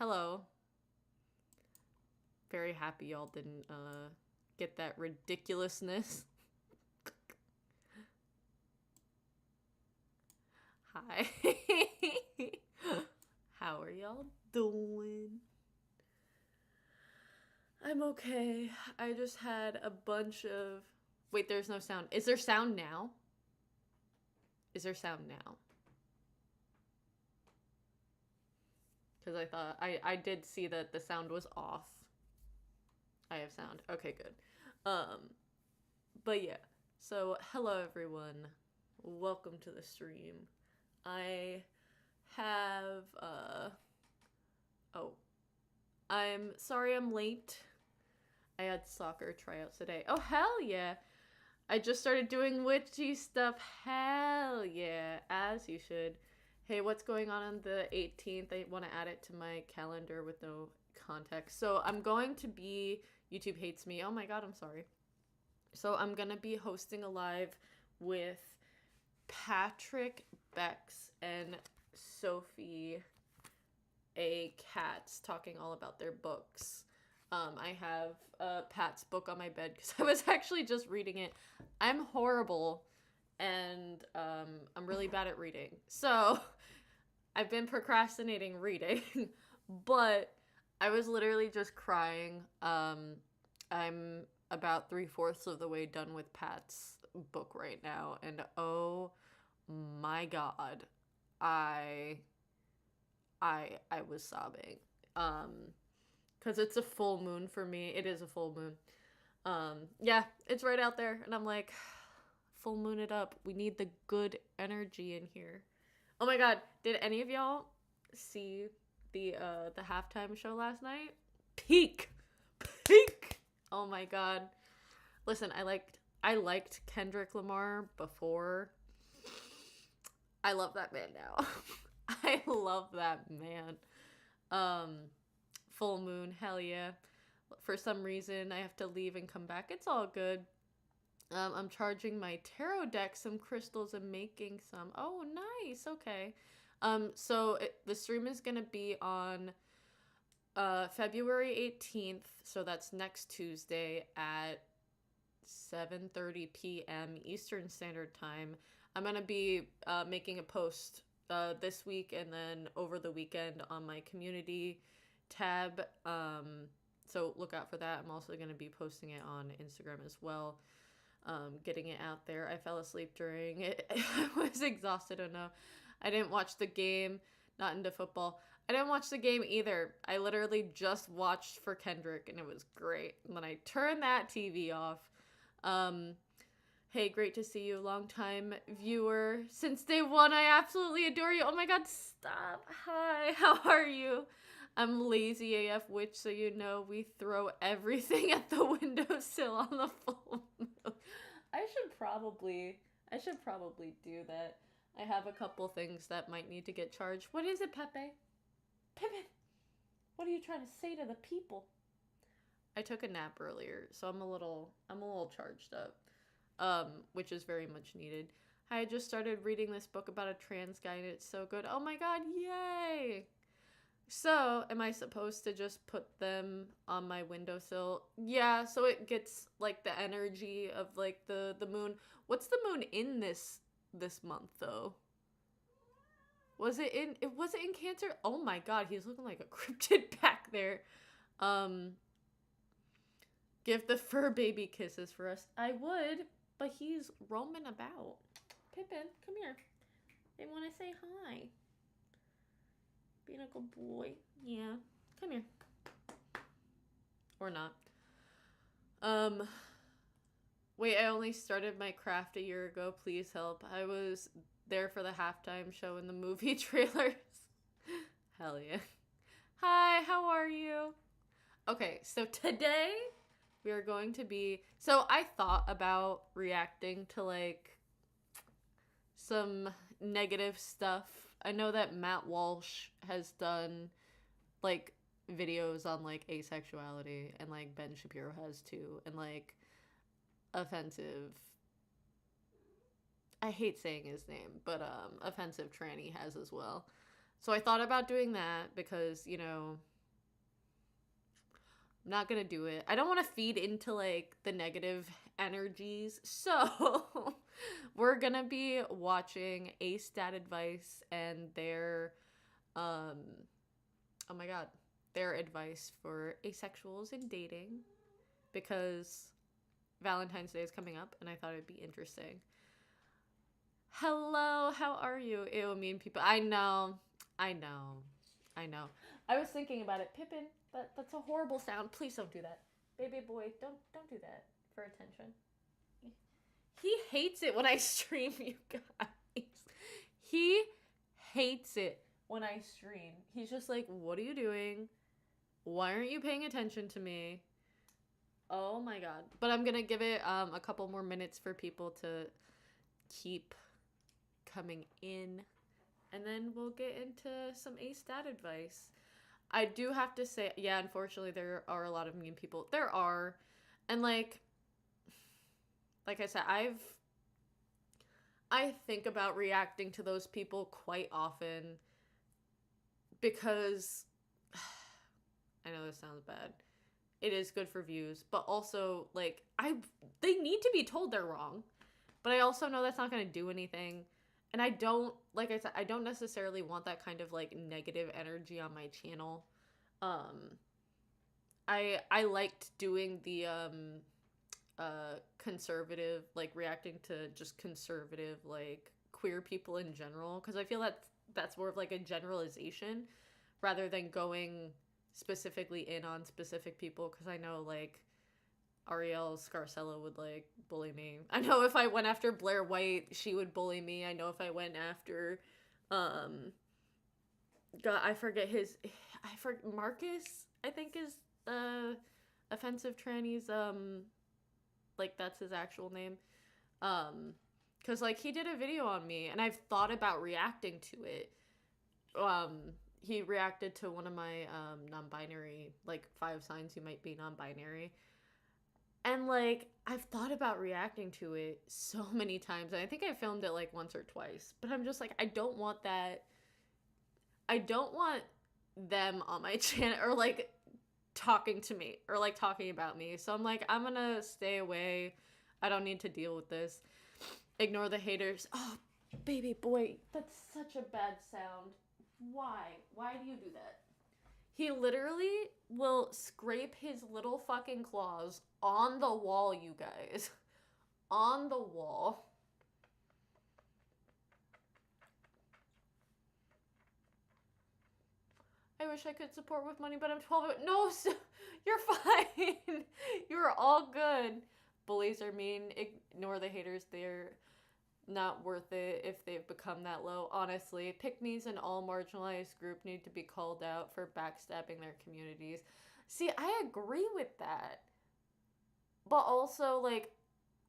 Hello. Very happy y'all didn't get that ridiculousness. Hi. How are y'all doing? I'm okay. I just had a bunch of... Wait, there's no sound. Is there sound now? Is there sound now? Because I thought... I did see that the sound was off. I have sound. Okay, good. But yeah. So, hello everyone. Welcome to the stream. I have, oh. I'm sorry I'm late. I had soccer tryouts today. Oh, hell yeah. I just started doing witchy stuff. Hell yeah. As you should. Hey, what's going on the 18th? I want to add it to my calendar with no context. So I'm going to be... YouTube hates me. Oh my god, I'm sorry. So I'm going to be hosting a live with Patrick, Bex, and Sophie A. Katz talking all about their books. I have Pat's book on my bed because I was actually just reading it. I'm horrible and I'm really bad at reading. So I've been procrastinating reading, but I was literally just crying. I'm about 3/4 of the way done with Pat's book right now, and oh my god, I was sobbing. Because it's a full moon for me. It is a full moon. Yeah, it's right out there, and I'm like, full moon it up. We need the good energy in here. Oh my god, did any of y'all see the halftime show last night? Peak. Oh my god. Listen, I liked Kendrick Lamar before. I love that man now. I love that man. Full moon, hell yeah. For some reason, I have to leave and come back. It's all good. I'm charging my tarot deck some crystals and making some. Oh, nice. Okay. So the stream is gonna be on February 18th. So that's next Tuesday at 7:30 p.m. Eastern Standard Time. I'm gonna be making a post this week and then over the weekend on my community tab. So look out for that. I'm also going to be posting it on Instagram as well. Getting it out there. I fell asleep during it. I was exhausted enough. I didn't watch the game. Not into football. I didn't watch the game either. I literally just watched for Kendrick and it was great. And then I turned that TV off. Hey, great to see you, long time viewer. Since day one, I absolutely adore you. Oh my god, stop. Hi, how are you? I'm lazy AF witch, so you know we throw everything at the windowsill on the full moon. I should probably do that. I have a couple things that might need to get charged. What is it, Pepe? Pepe, what are you trying to say to the people? I took a nap earlier, so I'm a little charged up. Which is very much needed. I just started reading this book about a trans guy and it's so good. Oh my god, yay! So, am I supposed to just put them on my windowsill? Yeah, so it gets like the energy of like the moon. What's the moon in this month though? Was it in Cancer? Oh my god, he's looking like a cryptid back there. Give the fur baby kisses for us. I would. But he's roaming about. Pippin, come here. They want to say hi. Being a good boy. Yeah. Come here. Or not. Wait, I only started my craft a year ago. Please help. I was there for the halftime show and the movie trailers. Hell yeah. Hi, how are you? Okay, so today... we are going to be... So I thought about reacting to, like, some negative stuff. I know that Matt Walsh has done, like, videos on, like, asexuality. And, like, Ben Shapiro has, too. And, like, offensive... I hate saying his name, but, offensive tranny has as well. So I thought about doing that because, you know... I'm not gonna do it. I don't want to feed into like the negative energies. So we're gonna be watching AceDad's advice and their oh my god, their advice for asexuals in dating, because Valentine's Day is coming up and I thought it'd be interesting. Hello, how are you? Ew, mean people. I know. I know. I know. I was thinking about it. Pippin, that's a horrible sound. Please don't do that. Baby boy, don't do that for attention. He hates it when I stream, you guys. He hates it when I stream. He's just like, "What are you doing? Why aren't you paying attention to me?" Oh my god. But I'm going to give it a couple more minutes for people to keep coming in, and then we'll get into some AceDad's advice. I do have to say, yeah, unfortunately there are a lot of mean people. There are. And like I said, I think about reacting to those people quite often because I know this sounds bad. It is good for views, but also like they need to be told they're wrong. But I also know that's not going to do anything. And I don't, like I said, I don't necessarily want that kind of like negative energy on my channel. I liked doing the conservative, like reacting to just conservative like queer people in general, because I feel that that's more of like a generalization rather than going specifically in on specific people, because I know like Ariel Scarcella would like bully me. I know if I went after Blair White, she would bully me. I know if I went after God, I forget Marcus, I think is offensive trannies, like that's his actual name. Cuz like he did a video on me and I've thought about reacting to it. He reacted to one of my non-binary, like 5 signs you might be non-binary. And, like, I've thought about reacting to it so many times. And I think I filmed it, like, once or twice. But I'm just like, I don't want that. I don't want them on my channel or, like, talking to me or, like, talking about me. So I'm like, I'm gonna stay away. I don't need to deal with this. Ignore the haters. Oh, baby boy, that's such a bad sound. Why? Why do you do that? He literally will scrape his little fucking claws on the wall, you guys. On the wall. I wish I could support with money, but I'm 12. No, you're fine. You're all good. Bullies are mean. Ignore the haters. They're not worth it if they've become that low. Honestly, pick-me's and all marginalized group need to be called out for backstabbing their communities. See, I agree with that. But also, like,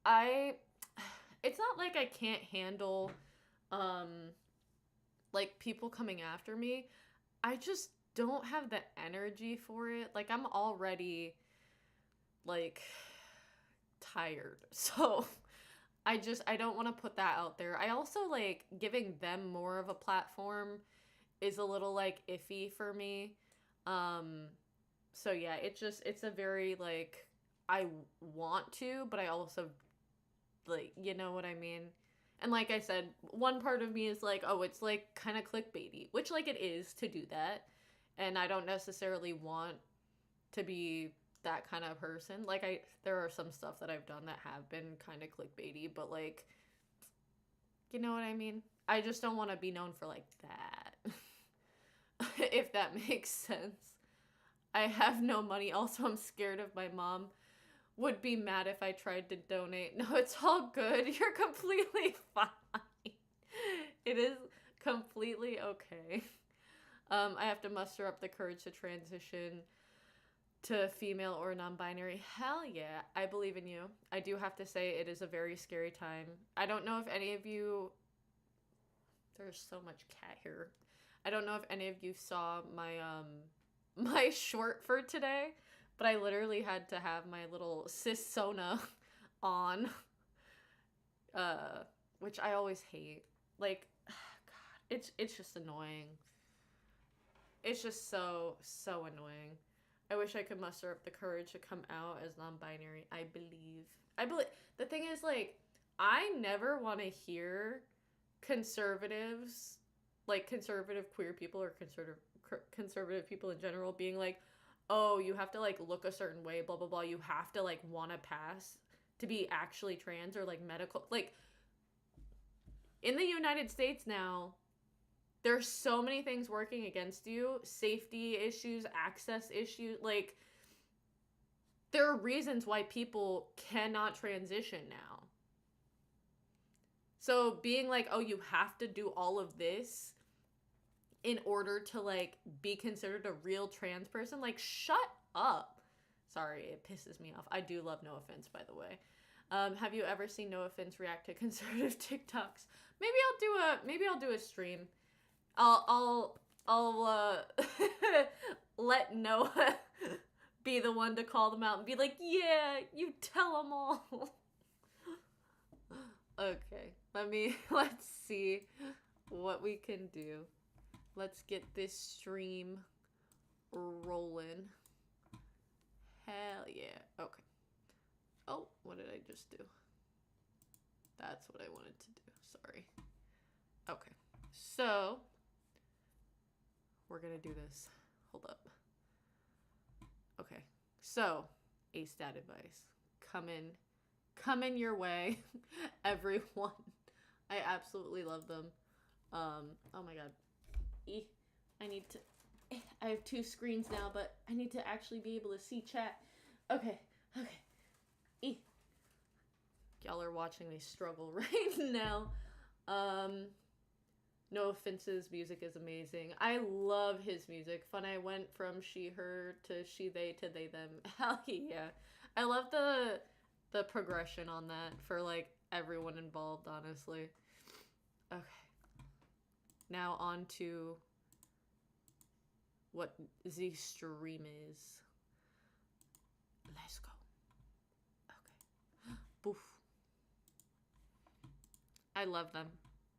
it's not like I can't handle, like, people coming after me. I just don't have the energy for it. Like, I'm already, like, tired. So I don't want to put that out there. I also, like, giving them more of a platform is a little, like, iffy for me. So yeah, it's a very, like, I want to, but I also, like, you know what I mean? And like I said, one part of me is like, oh, it's, like, kind of clickbaity, which, like, it is to do that. And I don't necessarily want to be that kind of person. Like, there are some stuff that I've done that have been kind of clickbaity, but, like, you know what I mean? I just don't want to be known for, like, that. If that makes sense. I have no money. Also, I'm scared of my mom would be mad if I tried to donate. No, it's all good. You're completely fine. It is completely okay. I have to muster up the courage to transition to female or non-binary. Hell yeah, I believe in you. I do have to say it is a very scary time. I don't know if any of you... There's so much cat hair. I don't know if any of you saw my my short for today, but I literally had to have my little cis Sona on, which I always hate. Like, God, it's just annoying. It's just so annoying. I wish I could muster up the courage to come out as non-binary. I believe the thing is, like, I never want to hear conservatives, like conservative queer people or conservative people in general being like, oh, you have to like look a certain way, blah blah blah, you have to like want to pass to be actually trans or like medical. Like, in the United States now, there's so many things working against you. Safety issues, access issues. Like, there are reasons why people cannot transition now. So being like, oh, you have to do all of this in order to, like, be considered a real trans person? Like, shut up. Sorry, it pisses me off. I do love No Offense, by the way. Have you ever seen No Offense react to conservative TikToks? Maybe I'll do a stream. I'll let Noah be the one to call them out and be like, yeah, you tell them all. Okay, let's see what we can do. Let's get this stream rolling. Hell yeah. Okay. Oh, what did I just do? That's what I wanted to do. Sorry. Okay. So, we're gonna do this. Hold up. Okay. So, AceDad's advice. Coming your way, everyone. I absolutely love them. Oh my god. I have two screens now, but I need to actually be able to see chat. Okay. Y'all are watching me struggle right now. No Offense's music is amazing. I love his music. Fun I went from she, her to she, they to they, them. Hell yeah. I love the progression on that for, like, everyone involved, honestly. Okay. Now on to what the stream is. Let's go. Okay. Boof. I love them.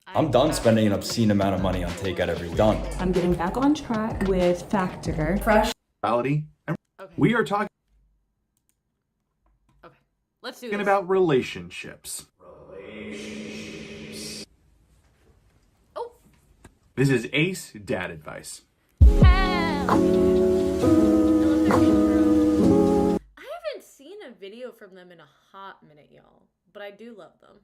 I'm done spending an obscene amount of money on takeout every done. I'm getting back on track with Factor. Fresh. Okay. We are talking Let's do this. About relationships. Oh. This is AceDad's advice. I haven't seen a video from them in a hot minute, y'all, but I do love them.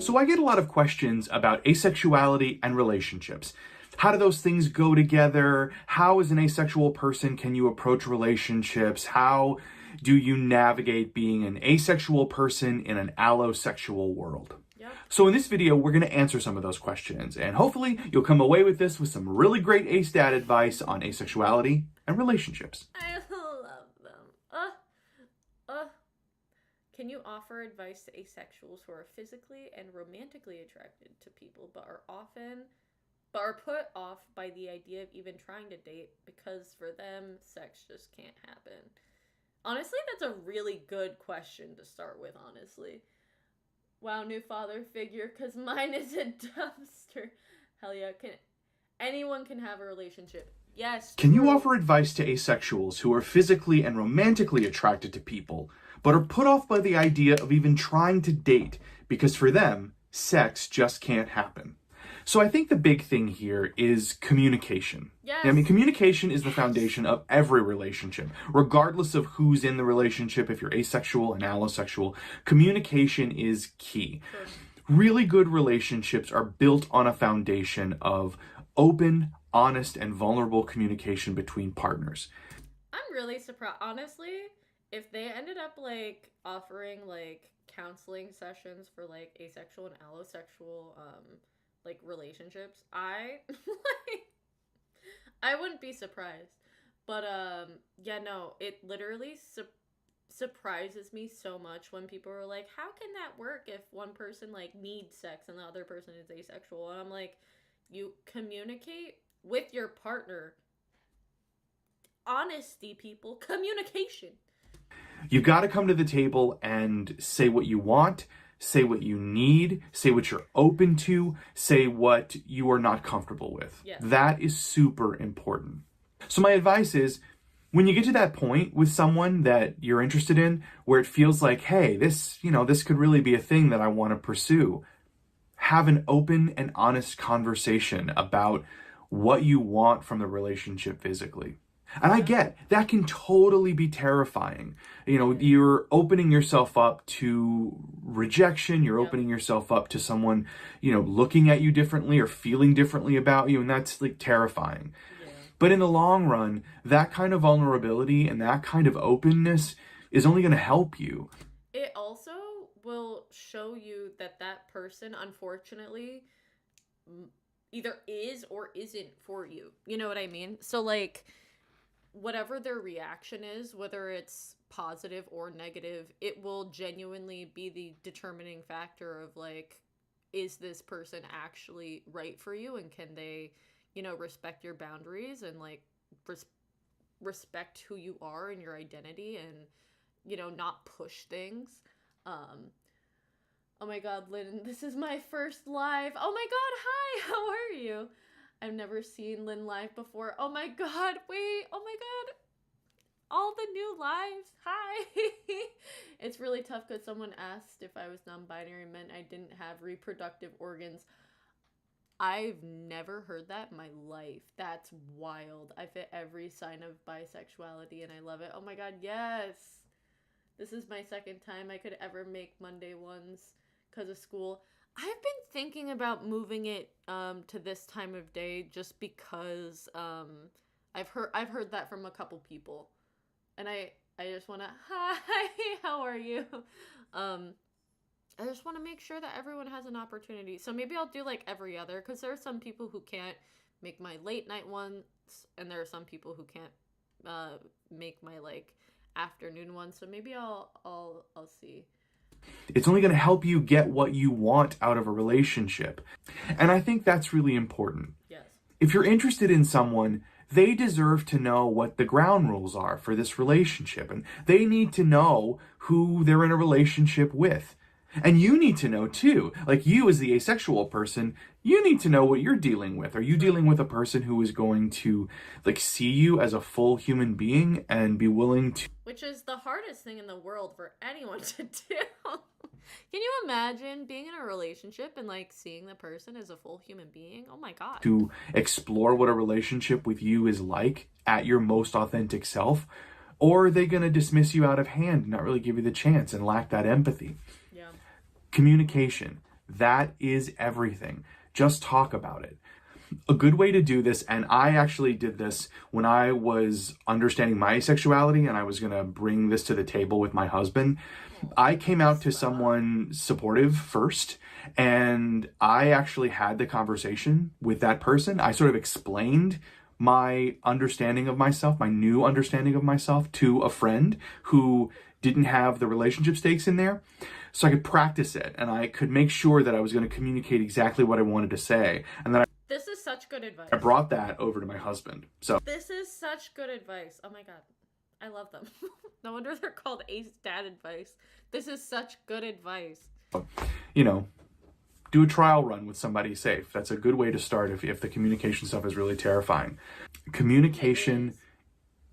So I get a lot of questions about asexuality and relationships. How do those things go together? How, as an asexual person, can you approach relationships? How do you navigate being an asexual person in an allosexual world? Yep. So in this video, we're going to answer some of those questions, and hopefully you'll come away with this with some really great AceDad's advice on asexuality and relationships. I love them. Can you offer advice to asexuals who are physically and romantically attracted to people but are put off by the idea of even trying to date because for them sex just can't happen? Honestly, that's a really good question to start with, honestly. Wow, new father figure, because mine is a dumpster. Hell yeah, anyone can have a relationship. Yes. Can you offer advice to asexuals who are physically and romantically attracted to people, but are put off by the idea of even trying to date because for them, sex just can't happen? So I think the big thing here is communication. Yes. I mean, communication is the foundation of every relationship, regardless of who's in the relationship. If you're asexual and allosexual, communication is key. Sure. Really good relationships are built on a foundation of open, honest, and vulnerable communication between partners. I'm really surprised, honestly, if they ended up, like, offering, like, counseling sessions for, like, asexual and allosexual, like, relationships, I wouldn't be surprised. But yeah, no, it literally surprises me so much when people are like, how can that work if one person, like, needs sex and the other person is asexual? And I'm like, you communicate with your partner. Honesty, people. Communication. You've got to come to the table and say what you want, say what you need, say what you're open to, say what you are not comfortable with. Yes. That is super important. So my advice is, When you get to that point with someone that you're interested in, where it feels like, hey, this could really be a thing that I want to pursue, have an open and honest conversation about what you want from the relationship physically. And I get that can totally be terrifying. You're opening yourself up to rejection. You're opening yourself up to someone, looking at you differently or feeling differently about you. And that's like terrifying. Yeah. But in the long run, that kind of vulnerability and that kind of openness is only going to help you. It also will show you that that person, unfortunately, either is or isn't for you. You know what I mean? So like, whatever their reaction is, whether it's positive or negative, it will genuinely be the determining factor of like, is this person actually right for you, and can they, respect your boundaries and like respect who you are and your identity, and not push things. Oh my god, Lynn, this is my first live. Oh my god, hi, how are you? I've never seen Lynn live before. Oh my god, wait, oh my god. All the new lives, hi. It's really tough because someone asked if I was non-binary meant I didn't have reproductive organs. I've never heard that in my life. That's wild. I fit every sign of bisexuality and I love it. Oh my god, yes. This is my second time I could ever make Monday ones because of school. I've been thinking about moving it to this time of day just because I've heard that from a couple people. And I just want to, hi, how are you? I just want to make sure that everyone has an opportunity. So maybe I'll do like every other, because there are some people who can't make my late night ones, and there are some people who can't make my like afternoon ones. So maybe I'll see. It's only going to help you get what you want out of a relationship. And I think that's really important. Yes. If you're interested in someone, they deserve to know what the ground rules are for this relationship. And they need to know who they're in a relationship with. And you need to know too, like you as the asexual person, you need to know what you're dealing with. Are you dealing with a person who is going to like see you as a full human being and be willing to... Which is the hardest thing in the world for anyone to do. Can you imagine being in a relationship and like seeing the person as a full human being? Oh my god. To explore what a relationship with you is like at your most authentic self? Or are they going to dismiss you out of hand and not really give you the chance and lack that empathy? Yeah. Communication. That is everything. Just talk about it. A good way to do this, and I actually did this when I was understanding my asexuality and I was going to bring this to the table with my husband. I came out to someone supportive first, and I actually had the conversation with that person. I sort of explained my understanding of myself, my new understanding of myself, to a friend who didn't have the relationship stakes in there. So I could practice it, and I could make sure that I was going to communicate exactly what I wanted to say. And then this is such good advice. I brought that over to my husband. So this is such good advice. Oh my god. I love them. No wonder they're called AceDad's advice. This is such good advice. Do a trial run with somebody safe. That's a good way to start if the communication stuff is really terrifying. Communication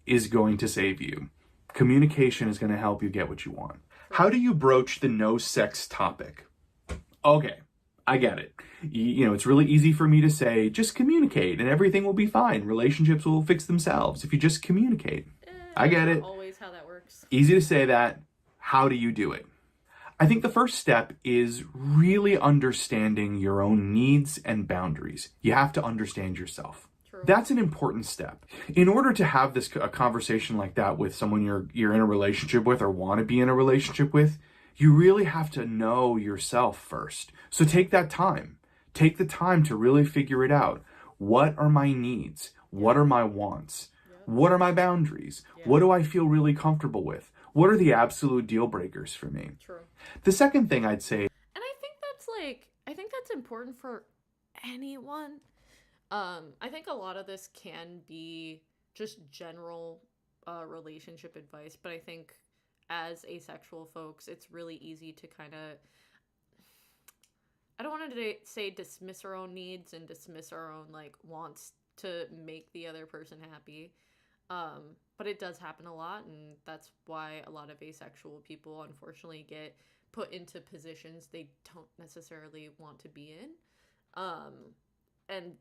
is going to save you. Communication is going to help you get what you want. How do you broach the no sex topic? Okay, I get it. It's really easy for me to say, just communicate and everything will be fine. Relationships will fix themselves if you just communicate. I get it. Always how that works. Easy to say that. How do you do it? I think the first step is really understanding your own needs and boundaries. You have to understand yourself. True. That's an important step. In order to have a conversation like that with someone you're in a relationship with or want to be in a relationship with, you really have to know yourself first. So take that time. Take the time to really figure it out. What are my needs? What are my wants? What are my boundaries? What do I feel really comfortable with? What are the absolute deal breakers for me? True. The second thing I'd say... And I think that's important for anyone. I think a lot of this can be just general relationship advice, but I think as asexual folks, it's really easy to kind of... I don't want to say dismiss our own needs and dismiss our own like wants to make the other person happy. But it does happen a lot, and that's why a lot of asexual people unfortunately get put into positions they don't necessarily want to be in. And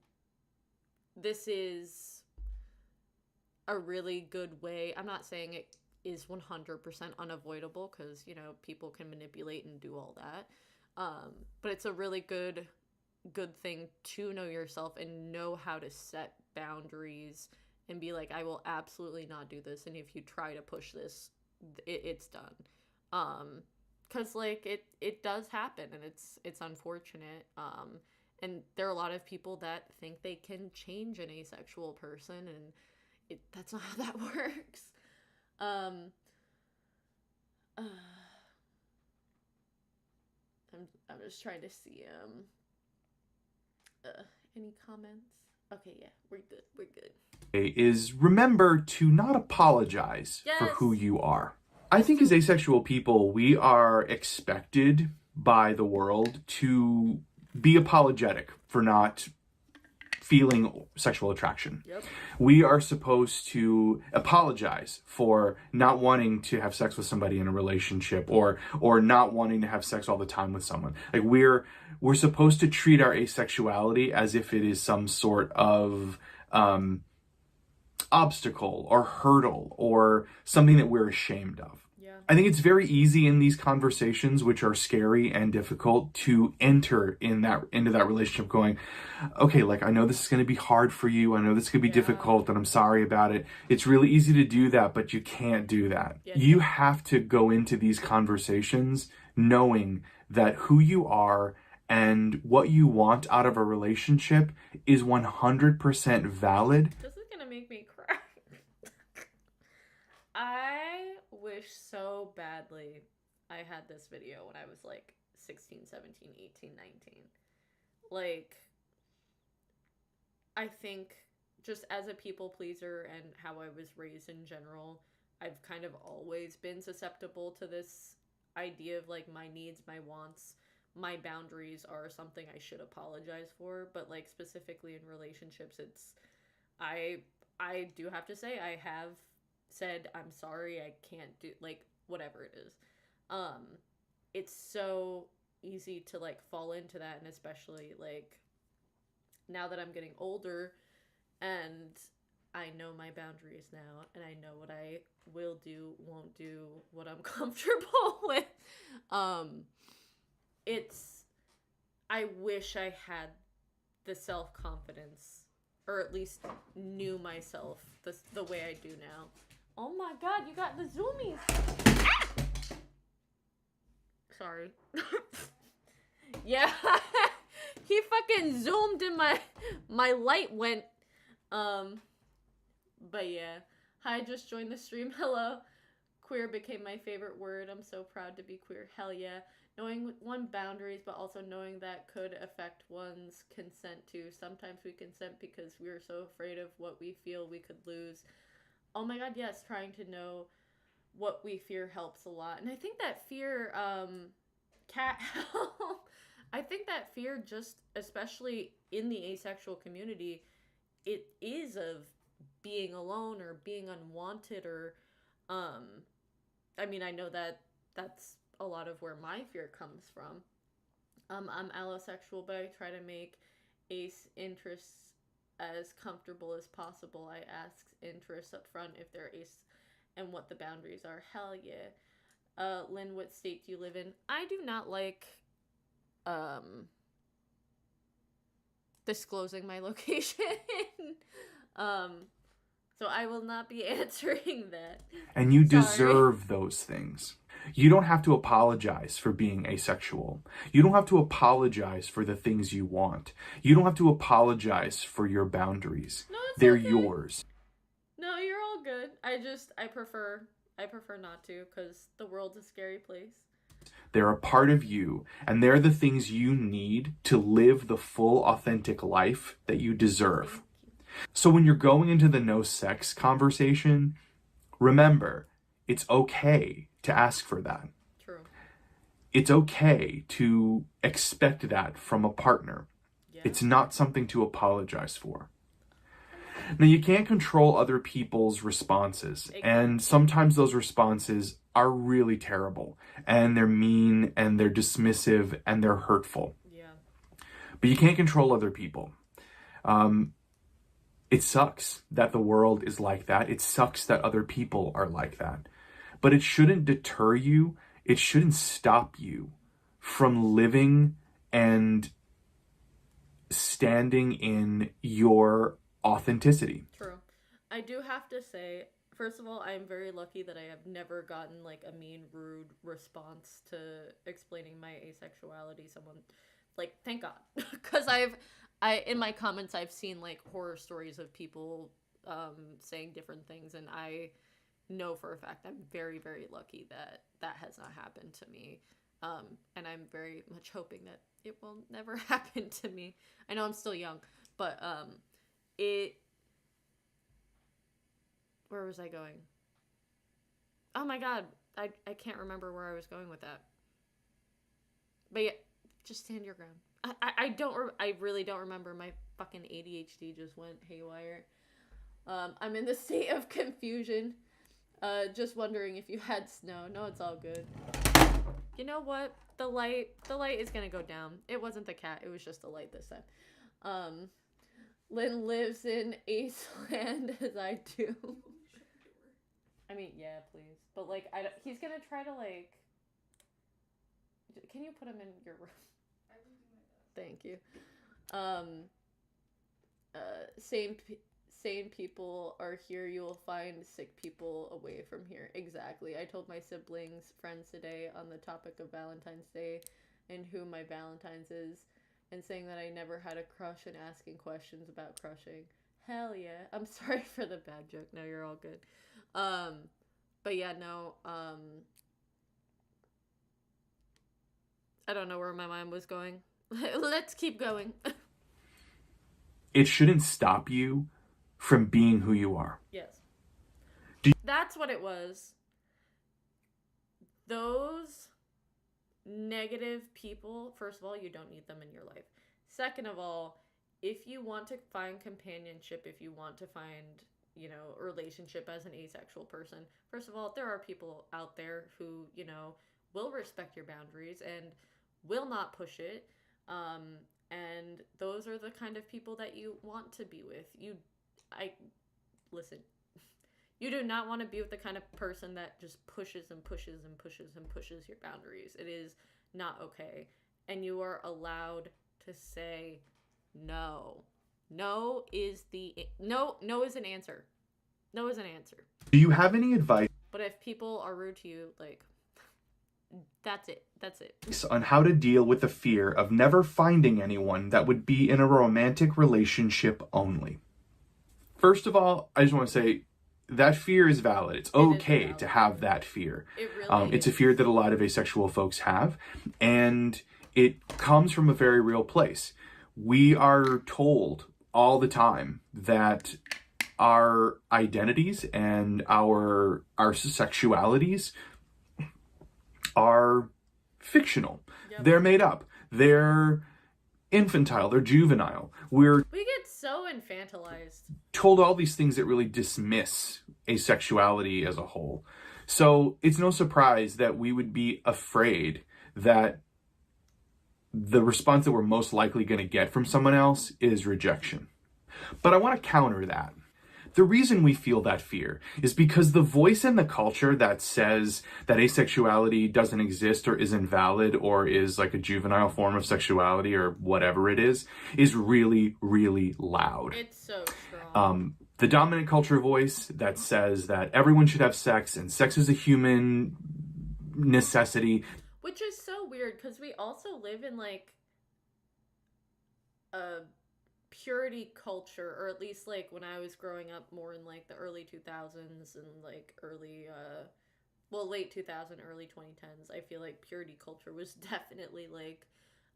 this is a really good way. I'm not saying it is 100% unavoidable, because, you know, people can manipulate and do all that. But it's a really good thing to know yourself and know how to set boundaries and be like, I will absolutely not do this, and if you try to push this, it's done. Because like it does happen, and it's unfortunate. And there are a lot of people that think they can change an asexual person, and that's not how that works. I'm just trying to see any comments. Okay, yeah, we're good. Is remember to not apologize for who you are. I think as asexual people, we are expected by the world to be apologetic for not feeling sexual attraction. Yep. We are supposed to apologize for not wanting to have sex with somebody in a relationship, or not wanting to have sex all the time with someone. Like we're supposed to treat our asexuality as if it is some sort of obstacle or hurdle or something that we're ashamed of. Yeah. I think it's very easy in these conversations, which are scary and difficult, to enter into that relationship going, okay, like, I know this is going to be hard for you. I know this could be difficult, and I'm sorry about it. It's really easy to do that, but you can't do that. Yeah. You have to go into these conversations knowing that who you are and what you want out of a relationship is 100% valid. This is gonna make me cry. I wish so badly I had this video when I was like 16, 17, 18, 19. Like, I think just as a people pleaser and how I was raised in general, I've kind of always been susceptible to this idea of like my needs, my wants, my boundaries are something I should apologize for. But like specifically in relationships, it's I do have to say I have said I'm sorry, I can't do, like, whatever it is. It's so easy to like fall into that, and especially like now that I'm getting older and I know my boundaries now, and I know what I will do, won't do, what I'm comfortable with. I wish I had the self-confidence, or at least knew myself the way I do now. Oh my god, you got the zoomies! Ah! Sorry. Yeah, he fucking zoomed and my light went. But yeah. Hi, just joined the stream. Hello. Queer became my favorite word. I'm so proud to be queer. Hell yeah. Knowing one boundaries, but also knowing that could affect one's consent too. Sometimes we consent because we're so afraid of what we feel we could lose. Oh my god, yes. Trying to know what we fear helps a lot. And I think that fear, I think that fear, just especially in the asexual community, it is of being alone or being unwanted, or I mean, I know that that's a lot of where my fear comes from. I'm allosexual, but I try to make ace interests as comfortable as possible. I ask interests up front if they're ace and what the boundaries are. Hell yeah. Lynn, what state do you live in? I do not like disclosing my location. So I will not be answering that. And you deserve those things. You don't have to apologize for being asexual. You don't have to apologize for the things you want. You don't have to apologize for your boundaries. No, they're okay. yours. No, you're all good. I prefer not to, because the world's a scary place. They're a part of you, and they're the things you need to live the full, authentic life that you deserve. So when you're going into the no sex conversation, remember, it's okay to ask for that. True. It's okay to expect that from a partner. Yeah. It's not something to apologize for. Now, you can't control other people's responses, and sometimes those responses are really terrible, and they're mean, and they're dismissive, and they're hurtful. Yeah. But you can't control other people. It sucks that the world is like that. It sucks that other people are like that. But it shouldn't deter you. It shouldn't stop you from living and standing in your authenticity. True. I do have to say, first of all, I am very lucky that I have never gotten like a mean, rude response to explaining my asexuality. Someone, like, thank God, because in my comments I've seen like horror stories of people saying different things, and I know for a fact I'm very, very lucky that that has not happened to me. And I'm very much hoping that it will never happen to me. I know I'm still young, but where was I going? Oh my god, I can't remember where I was going with that. But yeah, just stand your ground. I really don't remember. My fucking ADHD just went haywire. I'm in the state of confusion. Just wondering if you had snow. No, it's all good. You know what? The light is gonna go down. It wasn't the cat. It was just the light this time. Lynn lives in Aceland as I do. I mean, yeah, please. But like, he's gonna try to like. Can you put him in your room? I will do my best. Thank you. Sane people are here. You will find sick people away from here. Exactly. I told my siblings, friends today on the topic of Valentine's Day and who my Valentine's is, and saying that I never had a crush and asking questions about crushing. Hell yeah. I'm sorry for the bad joke. No, you're all good. But yeah, no, I don't know where my mind was going. Let's keep going. It shouldn't stop you from being who you are. Yes. That's what it was. Those negative people, first of all, you don't need them in your life. Second of all, if you want to find companionship, if you want to find, you know, a relationship as an asexual person, first of all, there are people out there who, you know, will respect your boundaries and will not push it. And those are the kind of people that you want to be with. Listen, you do not want to be with the kind of person that just pushes and pushes and pushes and pushes your boundaries. It is not okay. And you are allowed to say no. No is an answer. No is an answer. Do you have any advice But if people are rude to you, like, that's it. on how to deal with the fear of never finding anyone that would be in a romantic relationship only? First of all, I just want to say that fear is valid. It's okay to have that fear. It really it's a fear that a lot of asexual folks have, and it comes from a very real place. We are told all the time that our identities and our sexualities are fictional. Yep. They're made up. They're infantile. They're juvenile. We get so infantilized. Told all these things that really dismiss asexuality as a whole. So it's no surprise that we would be afraid that the response that we're most likely going to get from someone else is rejection. But I want to counter that. The reason we feel that fear is because the voice in the culture that says that asexuality doesn't exist or isn't valid or is like a juvenile form of sexuality or whatever it is really, really loud. It's so strong. The dominant culture voice that says that everyone should have sex and sex is a human necessity. Which is so weird because we also live in like a purity culture, or at least like when I was growing up more in like the early 2000s and like late 2000, early 2010s, I feel like purity culture was definitely like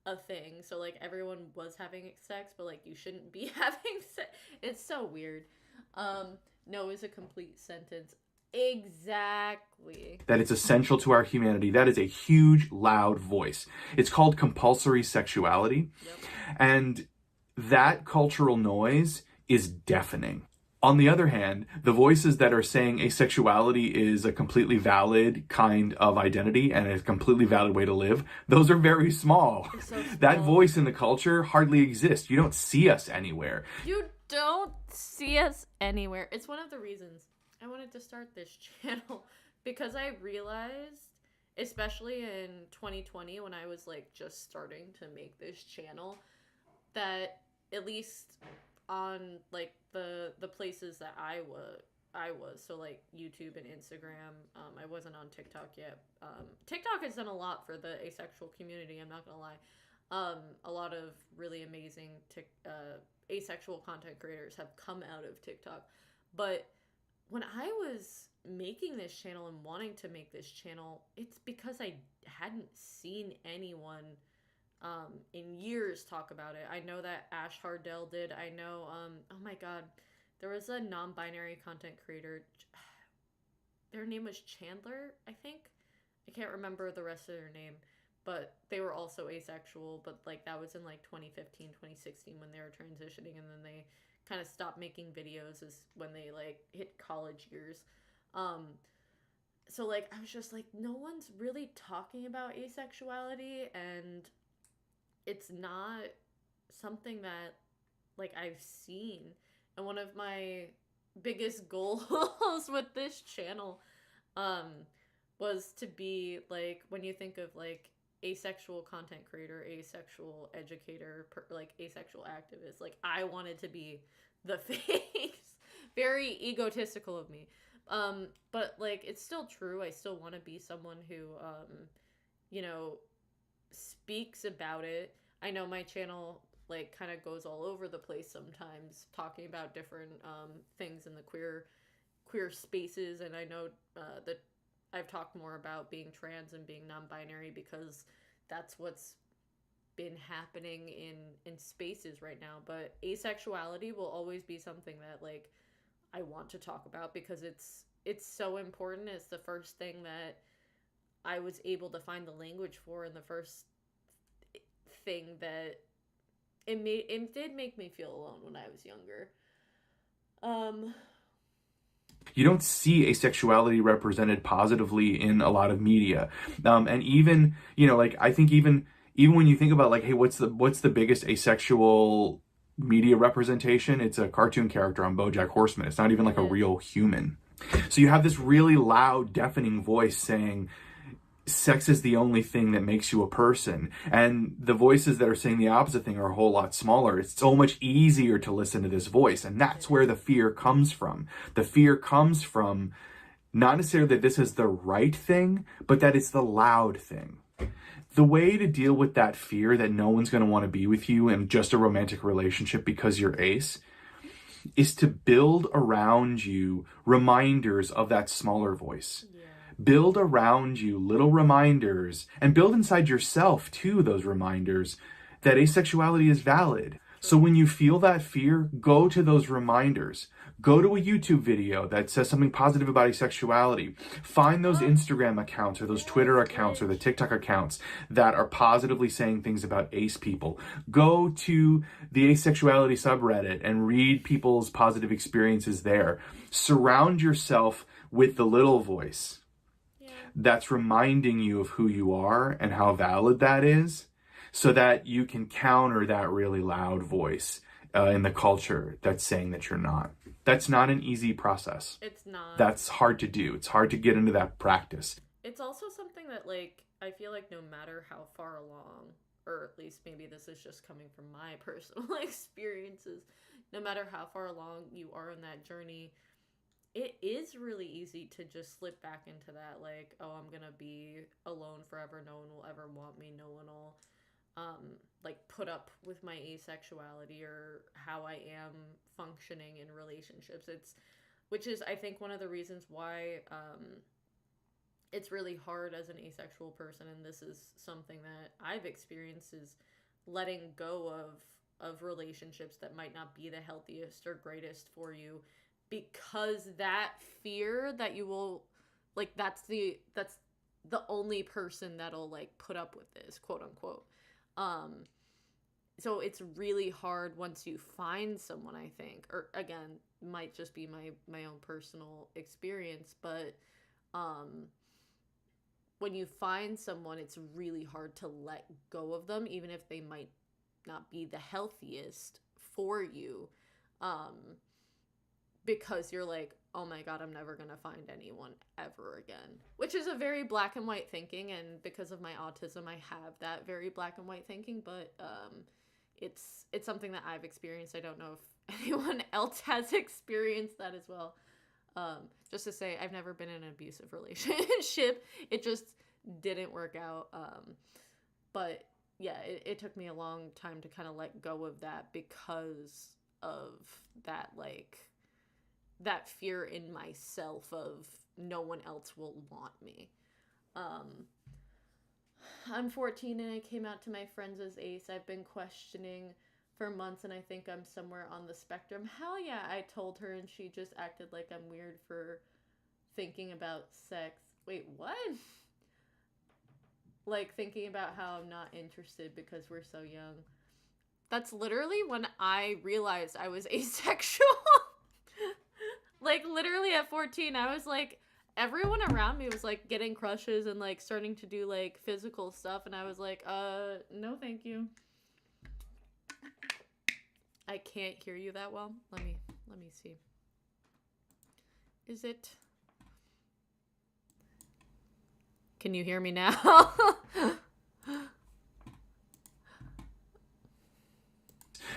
a thing. So like everyone was having sex, but like you shouldn't be having sex. It's so weird. No is a complete sentence. Exactly. That it's essential to our humanity. That is a huge, loud voice. It's called compulsory sexuality. Yep. And that cultural noise is deafening. On the other hand, the voices that are saying asexuality is a completely valid kind of identity and a completely valid way to live, those are very small. So That small. voice in the culture hardly exists. You don't see us anywhere. You don't see us anywhere. It's one of the reasons I wanted to start this channel, because I realized, especially in 2020 when I was like just starting to make this channel, that at least on like the places that I was so like YouTube and Instagram, I wasn't on TikTok yet. TikTok has done a lot for the asexual community, I'm not gonna lie. A lot of really amazing asexual content creators have come out of TikTok. But when I was making this channel and wanting to make this channel, it's because I hadn't seen anyone in years talk about it. I know that Ash Hardell did. I know, oh my god, there was a non-binary content creator. Their name was Chandler, I think. I can't remember the rest of their name, but they were also asexual, but like that was in like 2015, 2016 when they were transitioning, and then they kind of stopped making videos as when they like hit college years. So like I was just like, no one's really talking about asexuality, and it's not something that like I've seen. And one of my biggest goals with this channel was to be like, when you think of like asexual content creator, asexual educator, like asexual activist, like I wanted to be the face. Very egotistical of me. But like it's still true. I still want to be someone who you know, speaks about it. I know my channel like kind of goes all over the place sometimes, talking about different things in the queer spaces, and I know that I've talked more about being trans and being non-binary because that's what's been happening in spaces right now. But asexuality will always be something that like I want to talk about because it's so important. It's the first thing that I was able to find the language for, and the first thing that it did make me feel alone when I was younger. You don't see asexuality represented positively in a lot of media. And even, you know, like I think even when you think about like, hey, what's the biggest asexual media representation? It's a cartoon character on BoJack Horseman. It's not even like a real human. So you have this really loud, deafening voice saying sex is the only thing that makes you a person. And the voices that are saying the opposite thing are a whole lot smaller. It's so much easier to listen to this voice. And that's where the fear comes from. The fear comes from not necessarily that this is the right thing, but that it's the loud thing. The way to deal with that fear that no one's going to want to be with you in just a romantic relationship because you're ace is to build around you reminders of that smaller voice. Build around you little reminders, and build inside yourself too those reminders that asexuality is valid. So when you feel that fear, go to those reminders. Go to a YouTube video that says something positive about asexuality. Find those Instagram accounts or those Twitter accounts or the TikTok accounts that are positively saying things about ace people. Go to the asexuality subreddit and read people's positive experiences there. Surround yourself with the little voice that's reminding you of who you are and how valid that is, so that you can counter that really loud voice in the culture that's saying that you're not. That's not an easy process. It's not. That's hard to do. It's hard to get into that practice. It's also something that like I feel like no matter how far along, or at least maybe this is just coming from my personal experiences, no matter how far along you are in that journey, it is really easy to just slip back into that, like, oh, I'm gonna be alone forever, no one will ever want me, no one will like put up with my asexuality or how I am functioning in relationships. Which is I think one of the reasons why it's really hard as an asexual person, and this is something that I've experienced, is letting go of relationships that might not be the healthiest or greatest for you, because that fear that you will, like, that's the only person that'll like put up with this, quote unquote, so it's really hard once you find someone, I think, or again, might just be my own personal experience, but when you find someone, it's really hard to let go of them, even if they might not be the healthiest for you, because you're like, oh my god, I'm never gonna find anyone ever again, which is a very black and white thinking, and because of my autism, I have that very black and white thinking, but it's something that I've experienced. I don't know if anyone else has experienced that as well. Just to say, I've never been in an abusive relationship. It just didn't work out. But yeah, it took me a long time to kind of let go of that because of that, like, that fear in myself of no one else will want me. I'm 14 and I came out to my friends as ace. I've been questioning for months and I think I'm somewhere on the spectrum. Hell yeah, I told her and she just acted like I'm weird for thinking about sex. Wait, what? Like thinking about how I'm not interested because we're so young. That's literally when I realized I was asexual. Like literally at 14, I was like, everyone around me was like getting crushes and like starting to do like physical stuff, and I was like, no thank you. I can't hear you that well. Let me see. Is it? Can you hear me now?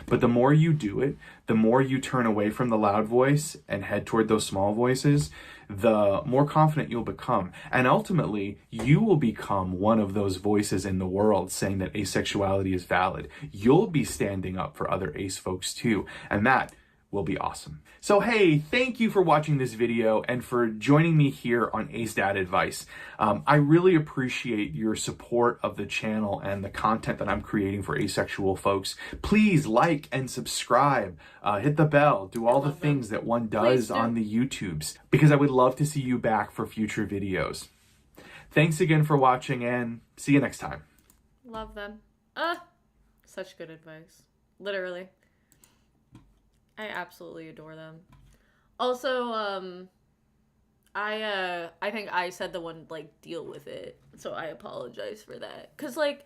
But the more you do it, the more you turn away from the loud voice and head toward those small voices, the more confident you'll become. And ultimately, you will become one of those voices in the world saying that asexuality is valid. You'll be standing up for other ace folks too. And that will be awesome. So hey, thank you for watching this video and for joining me here on AceDad's Advice. I really appreciate your support of the channel and the content that I'm creating for asexual folks. Please like and subscribe, hit the bell, do all the things that one does on the YouTubes, because I would love to see you back for future videos. Thanks again for watching and see you next time. Love them. Such good advice. Literally. I absolutely adore them. Also, I think I said the one, like, deal with it. So I apologize for that. Because, like,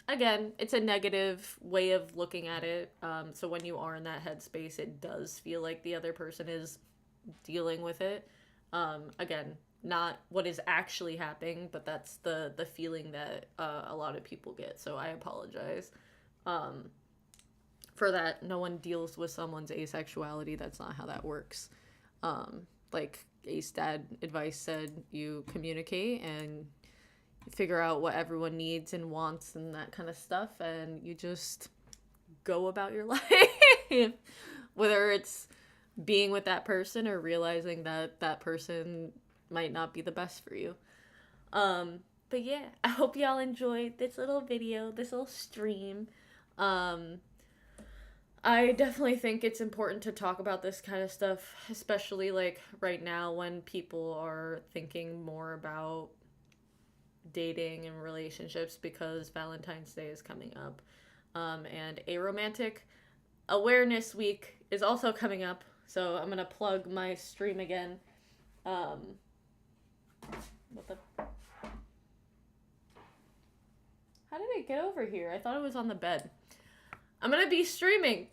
again, it's a negative way of looking at it. So when you are in that headspace, it does feel like the other person is dealing with it. Again, not what is actually happening, but that's the feeling that a lot of people get. So I apologize. For that. No one deals with someone's asexuality. That's not how that works. Like AceDad's advice said, you communicate and figure out what everyone needs and wants and that kind of stuff, and you just go about your life. Whether it's being with that person or realizing that that person might not be the best for you. But yeah, I hope y'all enjoyed this little video, this little stream. I definitely think it's important to talk about this kind of stuff, especially like right now when people are thinking more about dating and relationships because Valentine's Day is coming up. And Aromantic Awareness Week is also coming up, so I'm gonna plug my stream again. What the? How did it get over here? I thought it was on the bed. I'm gonna be streaming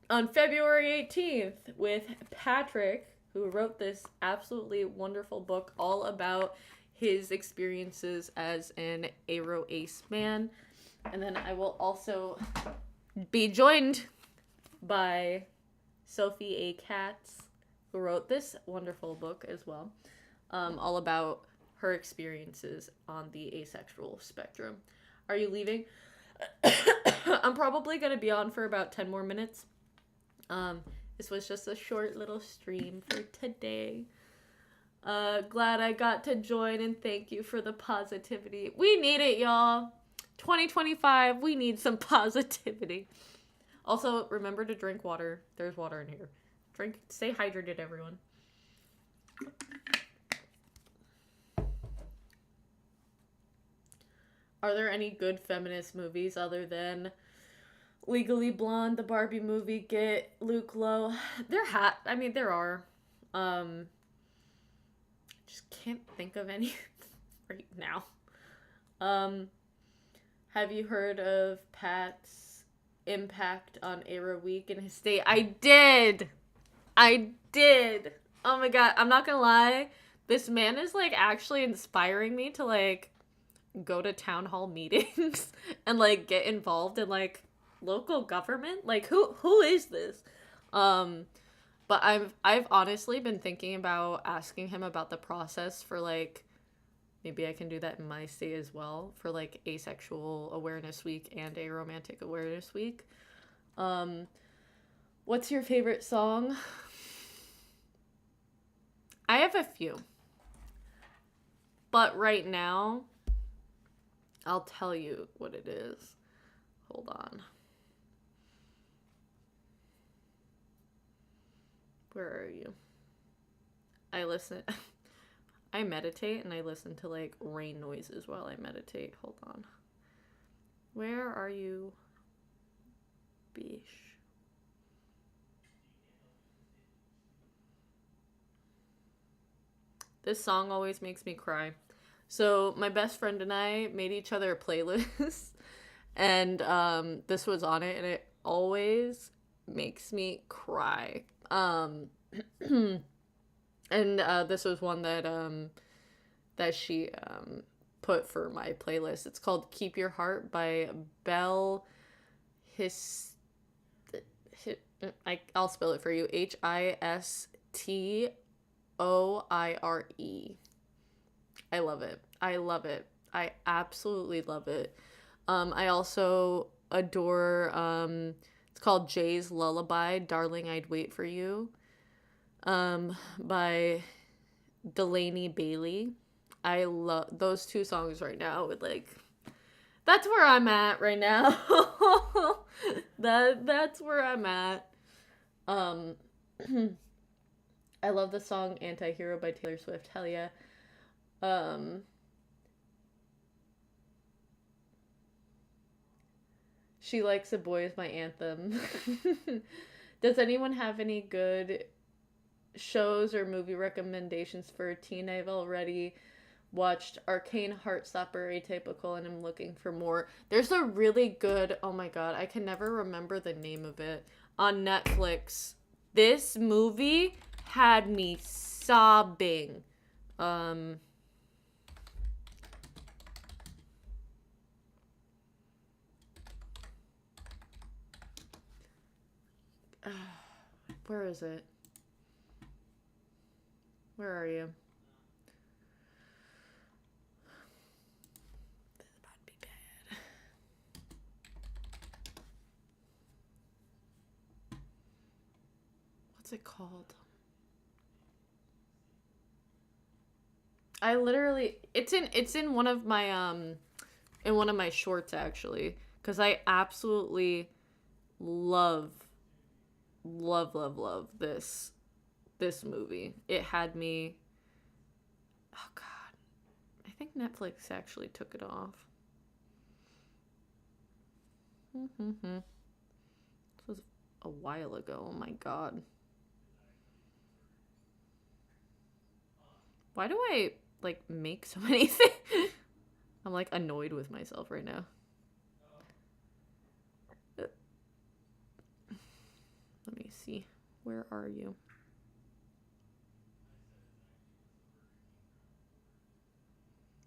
on February 18th with Patrick, who wrote this absolutely wonderful book all about his experiences as an aro-ace man. And then I will also be joined by Sophie A. Katz, who wrote this wonderful book as well, all about her experiences on the asexual spectrum. Are you leaving? I'm probably going to be on for about 10 more minutes. This was just a short little stream for today. Glad I got to join and thank you for the positivity. We need it, y'all. 2025, we need some positivity. Also, remember to drink water. There's water in here. Stay hydrated, everyone. Are there any good feminist movies other than Legally Blonde, the Barbie movie, get Luke Lowe. There are. Just can't think of any right now. Have you heard of Pat's impact on Arrow Week in his state? I did! Oh my god, I'm not gonna lie. This man is, like, actually inspiring me to, like, go to town hall meetings and, like, get involved in, like, local government. Like, who is this? But I've honestly been thinking about asking him about the process for, like, maybe I can do that in my state as well for, like, Asexual Awareness Week and Aromantic Awareness Week. What's your favorite song? I have a few. But right now, I'll tell you what it is. Hold on. Where are you? I meditate and I listen to, like, rain noises while I meditate. Hold on. Where are you? Bish. This song always makes me cry. So my best friend and I made each other a playlist, and this was on it, and it always makes me cry. And this was one that she put for my playlist. It's called "Keep Your Heart" by Belle I'll spell it for you. HISTOIRE. I love it. I absolutely love it. I also adore, it's called Jay's Lullaby, Darling, I'd Wait for You, by Delaney Bailey. I love those two songs right now. That's where I'm at right now. That's where I'm at. I love the song Anti-Hero by Taylor Swift. Hell yeah. She Likes a Boy is my anthem. Does anyone have any good shows or movie recommendations for a teen? I've already watched Arcane, Heartstopper, Atypical, and I'm looking for more. There's a really good, oh my god, I can never remember the name of it, on Netflix. This movie had me sobbing. Where is it? Where are you? This is about to be bad. What's it called? It's in one of my shorts, actually, because I absolutely love this movie. It had me, oh god, I think Netflix actually took it off. This was a while ago. Oh my god. Why do I, like, make so many things? I'm, like, annoyed with myself right now. Let me see. Where are you?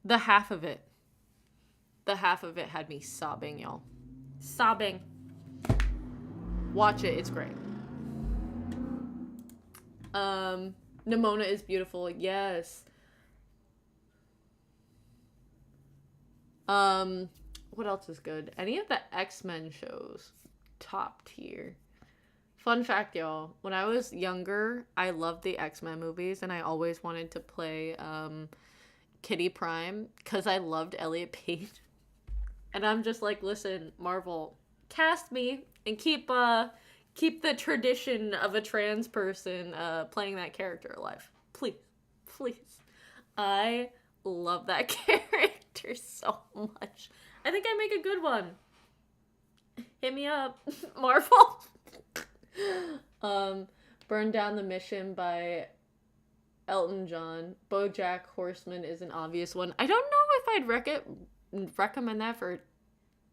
The half of it had me sobbing, y'all. Sobbing. Watch it. It's great. Nimona is Beautiful. Yes. What else is good? Any of the X-Men shows. Top tier. Fun fact, y'all. When I was younger, I loved the X-Men movies, and I always wanted to play Kitty Pryde because I loved Elliot Page. And I'm just like, listen, Marvel, cast me and keep the tradition of a trans person playing that character alive. Please. I love that character so much. I think I make a good one. Hit me up, Marvel. Burn Down the Mission by Elton John. BoJack Horseman is an obvious one. I don't know if I'd recommend that for,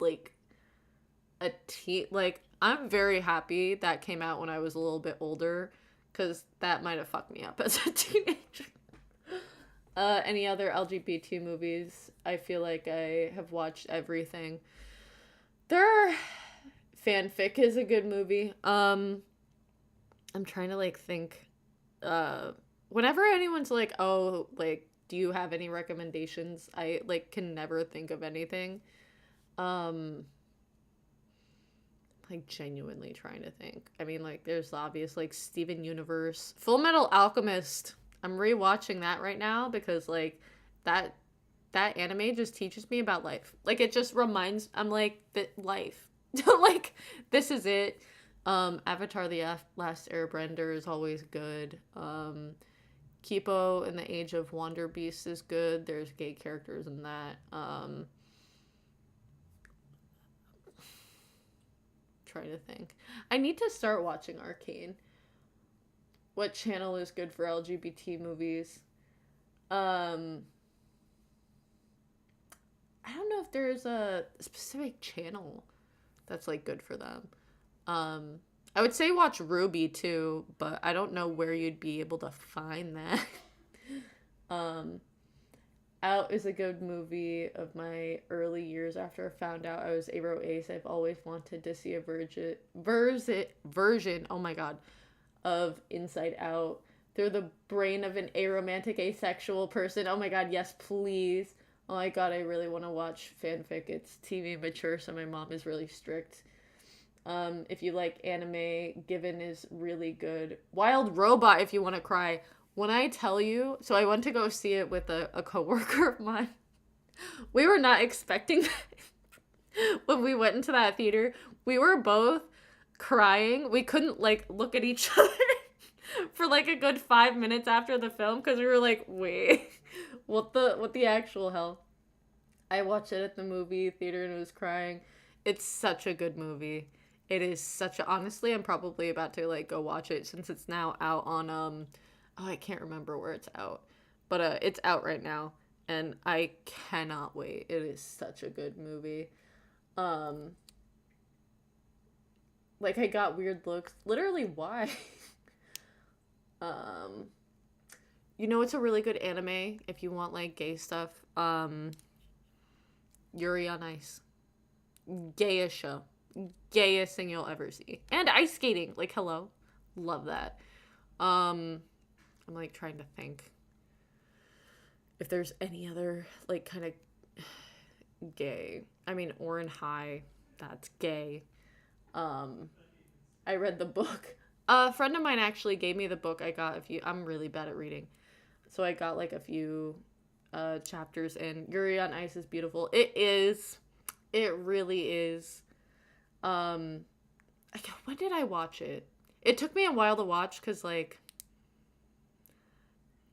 like, a teen. Like, I'm very happy that came out when I was a little bit older, because that might have fucked me up as a teenager. Any other LGBT movies? I feel like I have watched everything. Fanfic is a good movie. I'm trying to, like, think. Whenever anyone's like, oh, like, do you have any recommendations? I, like, can never think of anything. Like, genuinely trying to think. I mean, like, there's the obvious, like, Steven Universe. Full Metal Alchemist. I'm rewatching that right now because, like, that anime just teaches me about life. Like, it just reminds, I'm like, life. Like, this is it. Avatar the Last Airbender is always good. Kipo in the Age of Wonder Beast is good. There's gay characters in that. Trying to think. I need to start watching Arcane. What channel is good for LGBT movies? I don't know if there's a specific channel that's, like, good for them. I would say watch Ruby too, but I don't know where you'd be able to find that. Out is a good movie of my early years after I found out I was aro ace. I've always wanted to see a version, oh my god, of Inside Out through the brain of an aromantic asexual person. Oh my god, yes, please. Oh my god, I really want to watch fanfic. It's TV mature, so my mom is really strict. If you like anime, Given is really good. Wild Robot, if you want to cry. When I tell you, so I went to go see it with a coworker of mine. We were not expecting that. When we went into that theater, we were both crying. We couldn't, like, look at each other for, like, a good 5 minutes after the film because we were like, wait, what the actual hell? I watched it at the movie theater and was crying. It's such a good movie. It is such a, honestly, I'm probably about to, like, go watch it since it's now out on, I can't remember where it's out, but it's out right now, and I cannot wait. It is such a good movie. Like, I got weird looks. Literally, why? You know, it's a really good anime if you want, like, gay stuff. Yuri on Ice. Gayest show. Gayest thing you'll ever see. And ice skating. Like, hello. Love that. I'm, like, trying to think if there's any other, like, kind of gay. I mean, Orin High, that's gay. I read the book. A friend of mine actually gave me the book. I got a few, I'm really bad at reading, so I got, like, a few chapters in. Yuri on Ice is beautiful. It really is. When did I watch it? It took me a while to watch because, like,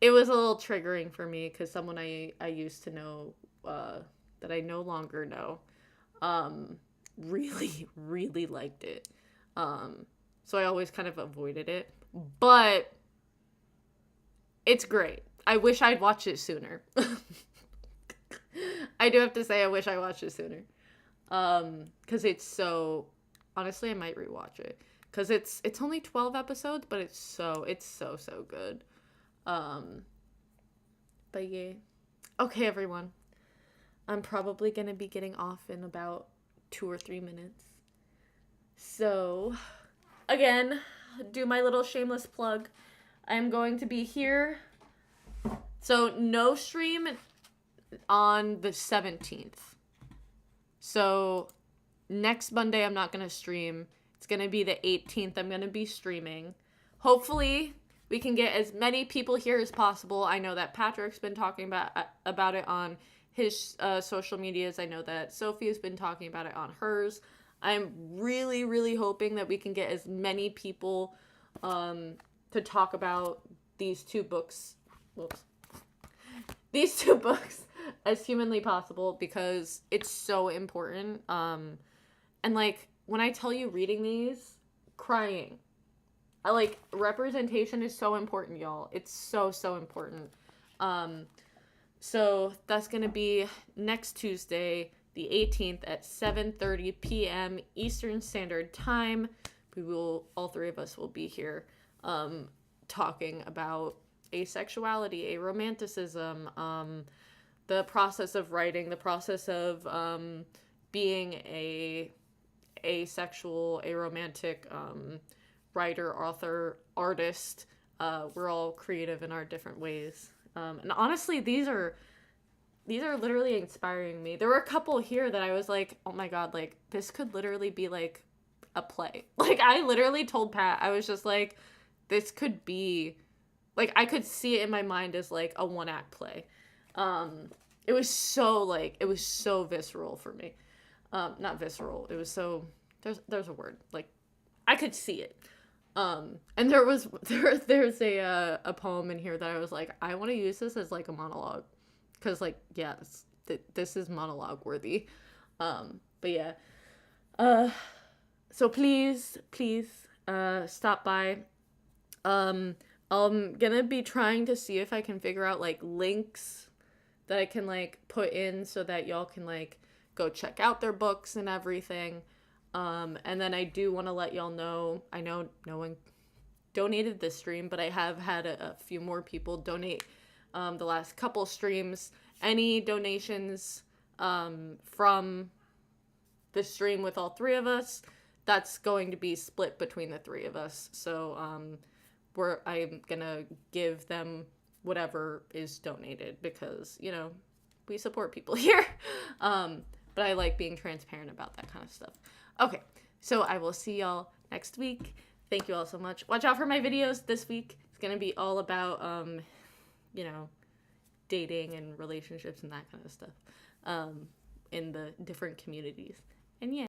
it was a little triggering for me because someone I used to know, that I no longer know, really, really liked it. So I always kind of avoided it. But it's great. I wish I'd watched it sooner. I do have to say I wish I watched it sooner. Because it's so... Honestly, I might rewatch it. Because it's only 12 episodes, but it's so good. But yeah. Okay, everyone. I'm probably going to be getting off in about 2 or 3 minutes. So, again, do my little shameless plug. I'm going to be here. So, no stream on the 17th. So, next Monday I'm not going to stream. It's going to be the 18th. I'm going to be streaming. Hopefully, we can get as many people here as possible. I know that Patrick's been talking about it on his social medias. I know that Sophie's been talking about it on hers. I'm really, really hoping that we can get as many people to talk about these two books. These two books as humanly possible because it's so important. And, like, when I tell you reading these, crying. I like, representation is so important, y'all. It's so, so important. So that's going to be next Tuesday, the 18th at 7:30 p.m. Eastern Standard Time. All three of us will be here talking about asexuality, aromanticism, the process of writing, the process of being a asexual, aromantic writer, author, artist. We're all creative in our different ways. And honestly, these are literally inspiring me. There were a couple here that I was like, oh my god, like, this could literally be like a play. Like, I literally told Pat, I was just like, this could be, like, I could see it in my mind as like a 1-act play. It was so visceral for me. Not visceral. It was so, there's a word. Like, I could see it. And there's a poem in here that I was like, I want to use this as like a monologue. Cause like, yeah, this is monologue worthy. But yeah. So please, stop by. I'm gonna be trying to see if I can figure out like links that I can like put in so that y'all can like go check out their books and everything. And then I do want to let y'all know, I know no one donated this stream, but I have had a few more people donate the last couple streams. Any donations from the stream with all three of us, that's going to be split between the three of us. So I'm gonna give them whatever is donated because, you know, we support people here. But I like being transparent about that kind of stuff. Okay, so I will see y'all next week. Thank you all so much. Watch out for my videos this week. It's gonna be all about, you know, dating and relationships and that kind of stuff in the different communities. And yeah.